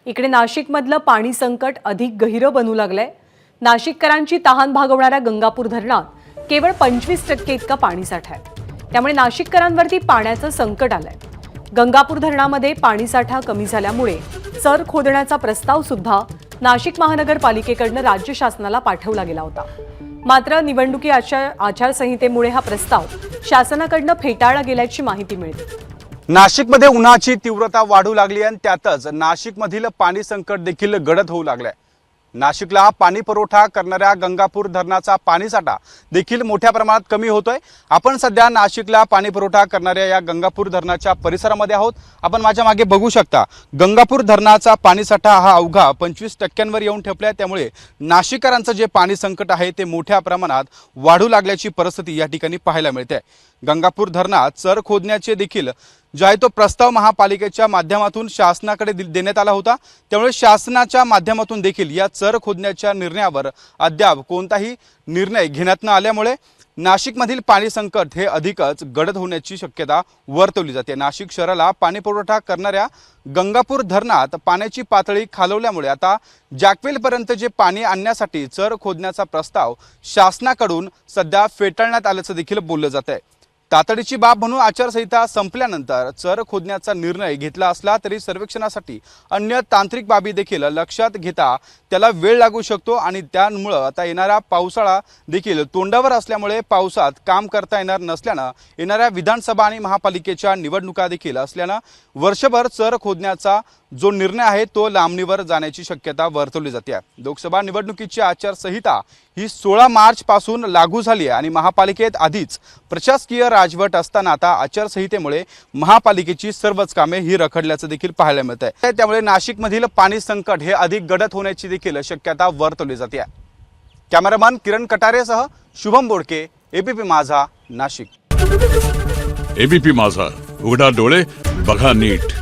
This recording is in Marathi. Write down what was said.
इकडे नाशिकमधलं पाणी संकट अधिक गहिरं बनू लागलंय। नाशिककरांची तहान भागवणाऱ्या गंगापूर धरणात केवळ 25% इतका पाणीसाठा आहे। त्यामुळे नाशिककरांवरती पाण्याचं संकट आलंय। गंगापूर धरणामध्ये पाणीसाठा कमी झाल्यामुळे चर खोदण्याचा प्रस्ताव सुद्धा नाशिक महानगरपालिकेकडून राज्य शासनाला पाठवला गेला होता। मात्र निवडणुकी आचारसंहितेमुळे हा प्रस्ताव शासनाकडून फेटाळला गेल्याची माहिती मिळते। नाशिकमध्ये उन्हाची तीव्रता वाढू लागली आणि त्यातच नाशिकमधील पाणी संकट देखील गडद होऊ लागले। नाशिकला पाणी पुरवठा करणाऱ्या गंगापूर धरणाचा पाणीसाठा देखील मोठ्या प्रमाणात कमी होतोय। आपण सध्या नाशिकला पाणी पुरवठा करणाऱ्या या गंगापूर धरणाच्या परिसरामध्ये आहोत। आपण माझ्या मागे बघू शकता, गंगापूर धरणाचा पाणीसाठा हा अवघा 25% येऊन ठेपलाय। त्यामुळे नाशिककरांचं जे पाणी संकट आहे ते मोठ्या प्रमाणात वाढू लागल्याची परिस्थिती या ठिकाणी पाहायला मिळते। गंगापूर धरणात चर खोदण्याचे देखील जो आहे तो प्रस्ताव महापालिकेच्या माध्यमातून शासनाकडे देण्यात आला होता। त्यामुळे शासनाच्या माध्यमातून देखील या चर खोदण्याच्या निर्णयावर अद्याप कोणताही निर्णय घेण्यात न आल्यामुळे नाशिकमधील पाणी संकट हे अधिकच गडद होण्याची शक्यता वर्तवली जाते। नाशिक शहराला पाणी पुरवठा करणाऱ्या गंगापूर धरणात पाण्याची पातळी खालवल्यामुळे आता जॅकवेलपर्यंत जे पाणी आणण्यासाठी चर खोदण्याचा प्रस्ताव शासनाकडून सध्या फेटाळण्यात आल्याचं देखील बोललं जात आहे। तातडीची बाब म्हणून आचारसंहिता संपल्यानंतर चर खोदण्याचा निर्णय घेतला असला तरी सर्वेक्षणासाठी अन्य तांत्रिक बाबी देखील लक्षात घेता त्याला वेळ लागू शकतो आणि त्यामुळे आता येणारा पावसाळा देखील तोंडावर असल्यामुळे पावसात काम करता येणार नसल्यानं येणाऱ्या विधानसभा आणि महापालिकेच्या निवडणुका देखील असल्यानं वर्षभर चर खोदण्याचा जो निर्णय आहे तो लांबणीवर जाण्याची शक्यता वर्तवली जाते। लोकसभा निवडणुकीची आचारसंहिता ही 16 मार्च पासून लागू झाली आहे आणि महापालिकेत आधीच प्रशासकीय राजवट असताना आता आचारसंहितेमुळे महापालिकेची सर्वच कामे ही रखडल्याचं देखील पाहायला मिळत आहे। त्यामुळे नाशिकमधील पाणी संकट हे अधिक गडद होण्याची देखील शक्यता वर्तवली जाते। कॅमेरामन किरण कटारेसह शुभम बोडके, एबीपी माझा, नाशिक। एबीपी माझा, उघडा डोळे बघा नीट।